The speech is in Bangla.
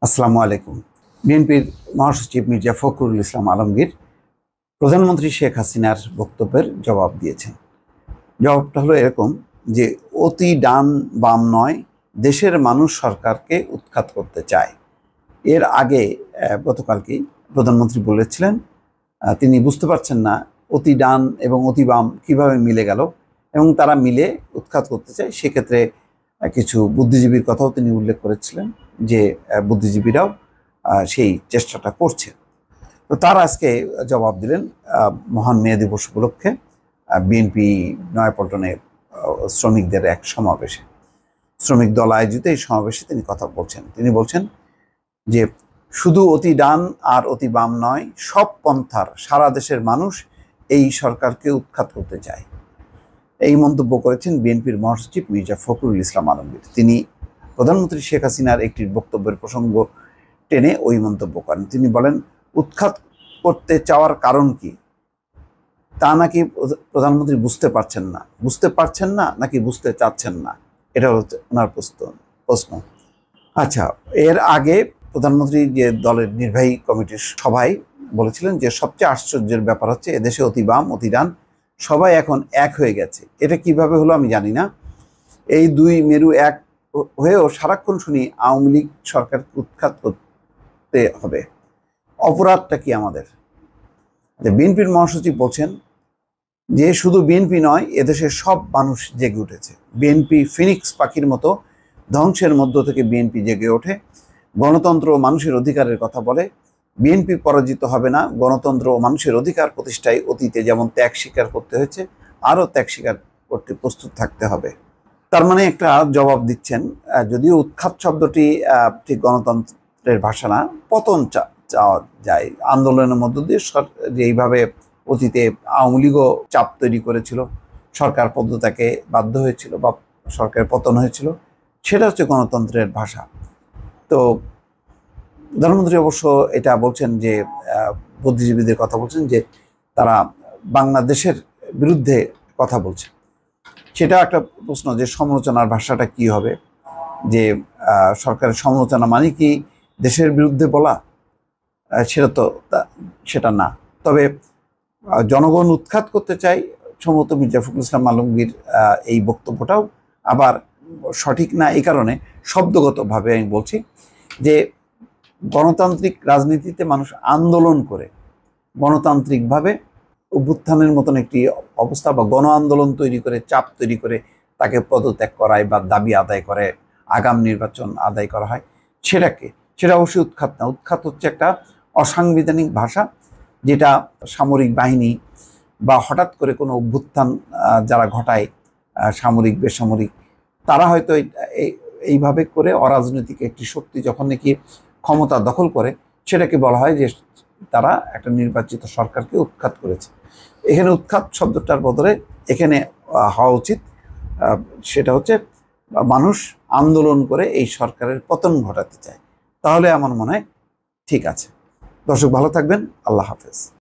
আসসালামু আলাইকুম। বিএনপির মহাসচিব মির্জা ফখরুল ইসলাম আলমগীর প্রধানমন্ত্রী শেখ হাসিনার বক্তব্যের জবাব দিয়েছেন। জবাবটা হলো এরকম যে অতি ডান বাম নয়, দেশের মানুষ সরকারকে উৎখাত করতে চায়। এর আগে গতকালকেই প্রধানমন্ত্রী বলেছিলেন তিনি বুঝতে পারছেন না অতি ডান এবং অতি বাম কীভাবে মিলে গেল এবং তারা মিলে উৎখাত করতে চায়। সেক্ষেত্রে কিছু বুদ্ধিজীবীর কথাও তিনি উল্লেখ করেছিলেন যে বুদ্ধিজীবীরাও সেই চেষ্টাটা করছে। তো তার আজকে জবাব দিলেন মহান মে দিবস উপলক্ষে বিএনপি নয়াপল্টনে শ্রমিকদের এক সমাবেশে, শ্রমিক দল আয়োজিত এই সমাবেশে তিনি কথা বলছেন। তিনি বলছেন যে শুধু অতি ডান আর অতি বাম নয়, সব পন্থার সারা দেশের মানুষ এই সরকারকে উৎখাত করতে চায়। এই মন্তব্য করেছেন বিএনপির মহাসচিব মির্জা ফখরুল ইসলাম আলমগীর। তিনি প্রধানমন্ত্রী শেখ হাসিনার একটি বক্তব্যের প্রসঙ্গ টেনে ওই মন্তব্য করেন। তিনি বলেন, উৎখাত করতে চাওয়ার কারণ কি তা নাকি প্রধানমন্ত্রী বুঝতে পারছেন না নাকি বুঝতে চাচ্ছেন না, এটা হচ্ছে ওনার প্রশ্ন। আচ্ছা, এর আগে প্রধানমন্ত্রী যে দলের নির্বাহী কমিটির সভায় বলেছিলেন যে সবচেয়ে আশ্চর্যের ব্যাপার হচ্ছে এদেশে অতি বাম অতি ডান সবাই এখন এক হয়ে গেছে। এটা কিভাবে হলো আমি জানি না। এই দুই মেরু এক হয়েও সারাক্ষণ শুনি আওয়ামী লীগ সরকারকে উৎখাত করতে হবে। অপরাধটা কি আমাদের? বিএনপির মহাসচিব বলছেন যে শুধু বিএনপি নয়, এদেশের সব মানুষ জেগে উঠেছে। বিএনপি ফিনিক্স পাখির মতো ধ্বংসের মধ্য থেকে বিএনপি জেগে ওঠে, গণতন্ত্র ও মানুষের অধিকারের কথা বলে। বিএনপি পরাজিত হবে না। গণতন্ত্র ও মানুষের অধিকার প্রতিষ্ঠায় অতীতে যেমন ত্যাগ স্বীকার করতে হয়েছে, আরও ত্যাগ স্বীকার করতে প্রস্তুত থাকতে হবে। তার মানে একটা জবাব দিচ্ছেন, যদিও উৎখাত শব্দটি ঠিক গণতন্ত্রের ভাষা না, পতন চাওয়া যায়। আন্দোলনের মধ্য দিয়ে যে এইভাবে অতীতে আওয়ামী লীগও চাপ তৈরি করেছিল, সরকার পদত্যাগে বাধ্য হয়েছিল বা সরকারের পতন হয়েছিল, সেটা হচ্ছে গণতন্ত্রের ভাষা। তো প্রধানমন্ত্রী অবশ্য এটা বলছেন যে বুদ্ধিজীবীদের কথা বলছেন যে তারা বাংলাদেশের বিরুদ্ধে কথা বলছে। সেটা একটা প্রশ্ন যে সমালোচনার ভাষাটা কি হবে, যে সরকারের সমালোচনা মানে কি দেশের বিরুদ্ধে বলা? সেটা না। তবে জনগণ উৎখাত করতে চাই সম্ভবত মির্জা ফখরুল ইসলাম আলমগীর এই বক্তব্যটাও আবার সঠিক না। এই কারণে শব্দগতভাবে আমি বলছি যে গণতান্ত্রিক রাজনীতিতে মানুষ আন্দোলন করে গণতান্ত্রিকভাবে অভ্যুত্থানের মতন একটি অবস্থা বা গণ আন্দোলন তৈরি করে চাপ তৈরি করে তাকে পদত্যাগ করায় বা দাবি আদায় করে আগাম নির্বাচন আদায় করা হয়, সেটা অবশ্যই উৎখাত না। উৎখাত হচ্ছে একটা অসাংবিধানিক ভাষা, যেটা সামরিক বাহিনী বা হঠাৎ করে কোনো অভ্যুত্থান যারা ঘটায়, সামরিক বেসামরিক, তারা হয়তো এইভাবে করে অরাজনৈতিক একটি শক্তি যখন নাকি ক্ষমতা দখল করে, সেটাকে বলা হয় যে তারা একটা নির্বাচিত সরকারকে উৎখাত করেছে। এখানে উৎখাত শব্দটার বদলে এখানে হওয়া উচিত সেটা হচ্ছে মানুষ আন্দোলন করে এই সরকারের পতন ঘটাতে চায়। তাহলে আমার মনে হয় ঠিক আছে। দর্শক ভালো থাকবেন। আল্লাহ হাফেজ।